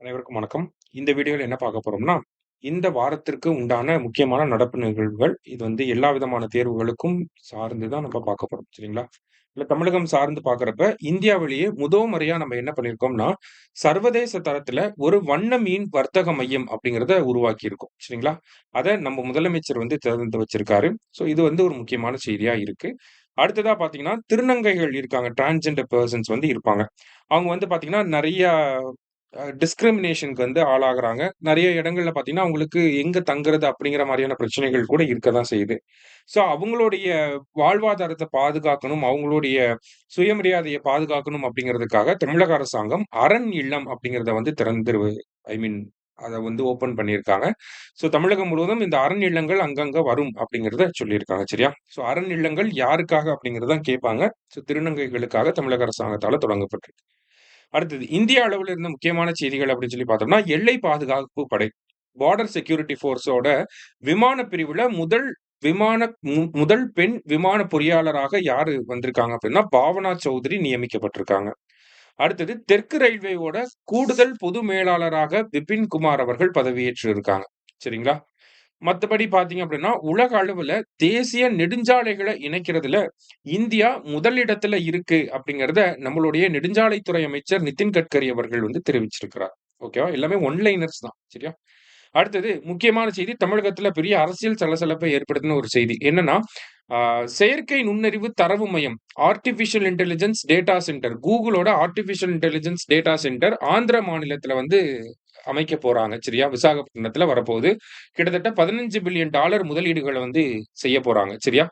அனைவருக்கும் வணக்கம். இந்த வீடியோல என்ன பார்க்க போறோம்னா, இந்த வாரத்திற்கு உண்டான முக்கியமான நடப்பு நிகழ்வுகள். இது எல்லா விதமான தேர்வுகளுக்கும் சார்ந்து தான் நம்ம பார்க்க போறோம். சரிங்களா? இல்ல தமிழகம் சார்ந்து பார்க்கிறப்ப, இந்தியாவிலேயே முதல் முறையா நம்ம என்ன பண்ணியிருக்கோம்னா, சர்வதேச தரத்தில ஒரு வண்ண மீன் வர்த்தக மையம் அப்படிங்கிறத உருவாக்கியிருக்கோம். சரிங்களா? அத நம்ம முதலமைச்சர் திறந்து வச்சிருக்காரு. ஸோ இது ஒரு முக்கியமான செய்தியா இருக்கு. அடுத்ததா பார்த்தீங்கன்னா, திருநங்கைகள் இருக்காங்க. டிரான்ஸ்ஜெண்டர் பெர்சன்ஸ் இருப்பாங்க. அவங்க பார்த்தீங்கன்னா, நெறைய டிஸ்கிரிமினேஷன்க்கு ஆளாகுறாங்க. நெறைய இடங்கள்ல பார்த்தீங்கன்னா, அவங்களுக்கு எங்க தங்குறது அப்படிங்கிற மாரியான பிரச்சனைகள் கூட இருக்க தான் செய்யுது. ஸோ அவங்களுடைய வாழ்வாதாரத்த பாதுகாக்கணும், அவங்களுடைய சுயமரியாதைய பாதுகாக்கணும் அப்படிங்கிறதுக்காக தமிழக அரசாங்கம் அரண் இல்லம் அப்படிங்கிறத திறந்து ஐ மீன் அத ஓப்பன் பண்ணியிருக்காங்க. ஸோ தமிழகம் முழுவதும் இந்த அரண் இல்லங்கள் அங்கங்க வரும் அப்படிங்கிறத சொல்லியிருக்காங்க. சரியா? ஸோ அரண் இல்லங்கள் யாருக்காக அப்படிங்கிறத தான் கேட்பாங்க. ஸோ திருநங்கைகளுக்காக தமிழக அரசாங்கத்தால தொடங்கப்பட்டிருக்கு. அடுத்தது இந்திய அளவுல இருந்த முக்கியமான செய்திகள் அப்படின்னு சொல்லி பார்த்தோம்னா, எல்லை பாதுகாப்பு படை, பார்டர் செக்யூரிட்டி ஃபோர்ஸோட விமான பிரிவுல விமான முதல் பெண் விமான பொறியாளராக யாரு வந்திருக்காங்க அப்படின்னா, பாவனா சௌத்ரி நியமிக்கப்பட்டிருக்காங்க. அடுத்தது தெற்கு ரயில்வேயோட கூடுதல் பொது மேலாளராக பிபின் குமார் அவர்கள் பதவியேற்று இருக்காங்க. சரிங்களா? மத்தபடி பார்த்தீங்க அப்படின்னா, உலக அளவுல தேசிய நெடுஞ்சாலைகள இணைக்கிறதுல இந்தியா முதலிடத்துல இருக்கு அப்படிங்கிறத நம்மளுடைய நெடுஞ்சாலைத்துறை அமைச்சர் நிதின் கட்கரி அவர்கள் தெரிவிச்சிருக்கிறார். ஓகேவா? எல்லாமே ஒன் லைனர்ஸ் தான். சரியா? அடுத்தது முக்கியமான செய்தி தமிழகத்துல பெரிய அரசியல் சலசலப்பை ஏற்படுத்தின ஒரு செய்தி. என்னன்னா, ஆ செயற்கை நுண்ணறிவு தரவு மையம், ஆர்ட்டிபிஷியல் இன்டெலிஜென்ஸ் டேட்டா சென்டர், கூகுளோட artificial intelligence data centre Andhra மாநிலத்தில அமைக்க போறாங்க. சரியா? விசாகப்பட்டினத்தில வரப்போகுது. கிட்டத்தட்ட $15 பில்லியன் முதலீடுகள செய்ய போறாங்க. சரியா?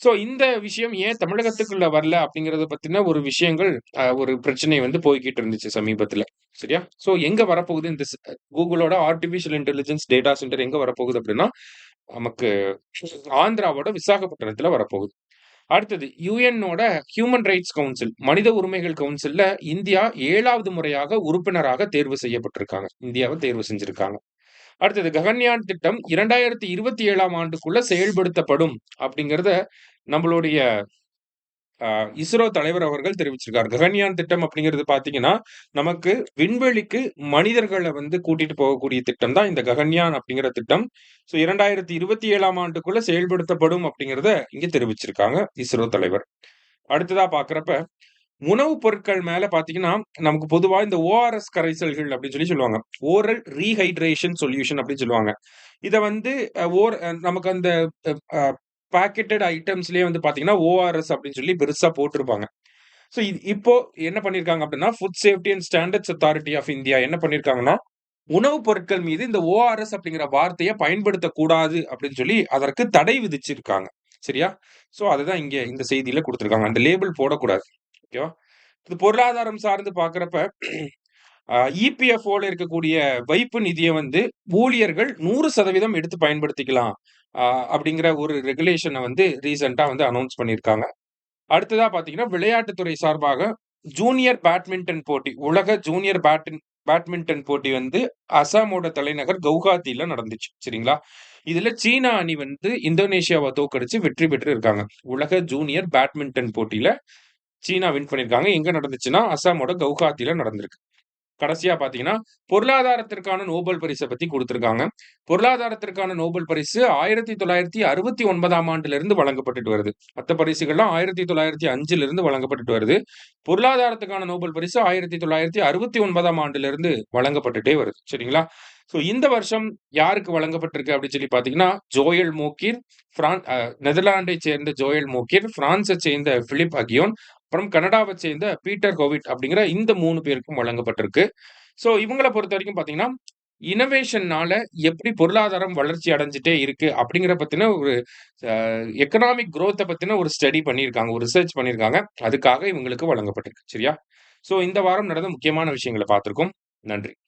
சோ இந்த விஷயம் ஏன் தமிழகத்துக்குள்ள வரல அப்படிங்கிறத பத்தின ஒரு விஷயங்கள் ஒரு பிரச்சனை போய்க்கிட்டு இருந்துச்சு சமீபத்தில. சரியா? சோ எங்க வரப்போகுது இந்த கூகுளோட ஆர்ட்டிபிஷியல் இன்டெலிஜென்ஸ் டேட்டா சென்டர் எங்க வரப்போகுது அப்படின்னா, நமக்கு ஆந்திராவோட விசாகப்பட்டினத்தில வரப்போகுது. அடுத்தது யுஎன்னோட ஹியூமன் ரைட்ஸ் கவுன்சில், மனித உரிமைகள் கவுன்சில்ல இந்தியா 7வது முறையாக உறுப்பினராக தேர்வு செய்யப்பட்டிருக்காங்க. இந்தியாவ தேர்வு செஞ்சிருக்காங்க. அடுத்தது ககன்யான் திட்டம் 2027ஆம் ஆண்டுக்குள்ள செயல்படுத்தப்படும் அப்படிங்கிறத நம்மளுடைய இஸ்ரோ தலைவர் அவர்கள் தெரிவிச்சிருக்கார். ககன்யான் திட்டம் அப்படிங்கிறது பார்த்தீங்கன்னா, நமக்கு விண்வெளிக்கு மனிதர்கள கூட்டிட்டு போகக்கூடிய திட்டம் தான் இந்த ககன்யான் அப்படிங்கிற திட்டம். ஸோ 2027ஆம் ஆண்டுக்குள்ள செயல்படுத்தப்படும் அப்படிங்கிறத இங்க தெரிவிச்சிருக்காங்க இஸ்ரோ தலைவர். அடுத்ததா பார்க்கிறப்ப, உணவுப் பொருட்கள் மேல பார்த்தீங்கன்னா, நமக்கு பொதுவா இந்த ஓஆர்எஸ் கரைசல்கள் அப்படின்னு சொல்லுவாங்க. ஓரல் ரீஹைட்ரேஷன் சொல்யூஷன் அப்படின்னு சொல்லுவாங்க. இத வந்து அ ஓர் அ நமக்கு அந்த அ அ பாக்கெட்டட் ஐட்டம்ஸ்லயே பார்த்தீங்கன்னா, ஓஆர்எஸ் அப்படின்னு சொல்லி பெருசா போட்டிருப்பாங்க. ஸோ இப்போ என்ன பண்ணியிருக்காங்க அப்படின்னா, food safety and standards authority of India என்ன பண்ணியிருக்காங்கன்னா, உணவுப் பொருட்கள் மீது இந்த ஓஆர்எஸ் அப்படிங்கிற வார்த்தைய பயன்படுத்தக்கூடாது அப்படின்னு சொல்லி அதற்கு தடை விதிச்சிருக்காங்க. சரியா? ஸோ அதுதான் இங்க இந்த செய்தியில குடுத்திருக்காங்க. அந்த லேபிள் போடக்கூடாது. ஓகேவா? இது பொருளாதாரம் சார்ந்து பார்க்கிறப்ப, இபிஎஃப்ஓல இருக்கக்கூடிய வைப்பு நிதிய ஊழியர்கள் 100% எடுத்து பயன்படுத்திக்கலாம். அ அப்படிங்கிற ஒரு ரெகுலேஷன ரீசென்ட்டா அனவுன்ஸ் பண்ணியிருக்காங்க. அடுத்ததா பார்த்தீங்கன்னா, விளையாட்டுத்துறை சார்பாக ஜூனியர் பேட்மிண்டன் போட்டி, உலக ஜூனியர் பேட்மிண்டன் போட்டி அசாமோட தலைநகர் கவுஹாத்தில நடந்துச்சு. சரிங்களா? இதுல சீனா அணி இந்தோனேஷியாவ தோற்கடிச்சு வெற்றி பெற்று இருக்காங்க. உலக ஜூனியர் பேட்மிண்டன் போட்டியில சீனா வின் பண்ணியிருக்காங்க. எங்க நடந்துச்சுன்னா, அசாமோட கவுஹாத்தில நடந்திருக்கு. கடைசியா பார்த்தீங்கன்னா, பொருளாதாரத்திற்கான நோபல் பரிச பத்தி குடுத்திருக்காங்க. பொருளாதாரத்திற்கான நோபல் பரிசு 1969ஆம் ஆண்டிலிருந்து வழங்கப்பட்டுட்டு வருது. மத்த பரிசுகள்லாம் 1905லிருந்து வழங்கப்பட்டுட்டு வருது. பொருளாதாரத்துக்கான நோபல் பரிசு 1969ஆம் ஆண்டிலிருந்து வழங்கப்பட்டுட்டே வருது. சரிங்களா? ஸோ இந்த வருஷம் யாருக்கு வழங்கப்பட்டிருக்கு அப்படின்னு சொல்லி பார்த்தீங்கன்னா, ஜோயல் மோக்கிர், நெதர்லாந்தை சேர்ந்த ஜோயல் மோக்கிர், பிரான்ஸை சேர்ந்த பிலிப் அகியோன், அப்புறம் கனடாவை சேர்ந்த பீட்டர் ஹோவிட் அப்படிங்கிற இந்த 3 பேருக்கும் வழங்கப்பட்டிருக்கு. ஸோ இவங்கள பொறுத்தவரைக்கும் பார்த்தீங்கன்னா, இன்னோவேஷன்னால எப்படி பொருளாதாரம் வளர்ச்சி அடைஞ்சுட்டே இருக்கு அப்படிங்கிற பத்தின ஒரு அ எக்கனாமிக் குரோத்த பத்தின ஒரு ஸ்டடி பண்ணியிருக்காங்க. ஒரு ரிசர்ச் பண்ணியிருக்காங்க. அதுக்காக இவங்களுக்கு வழங்கப்பட்டிருக்கு. சரியா? ஸோ இந்த வாரம் நடந்த முக்கியமான விஷயங்கள பார்த்திருக்கோம். நன்றி.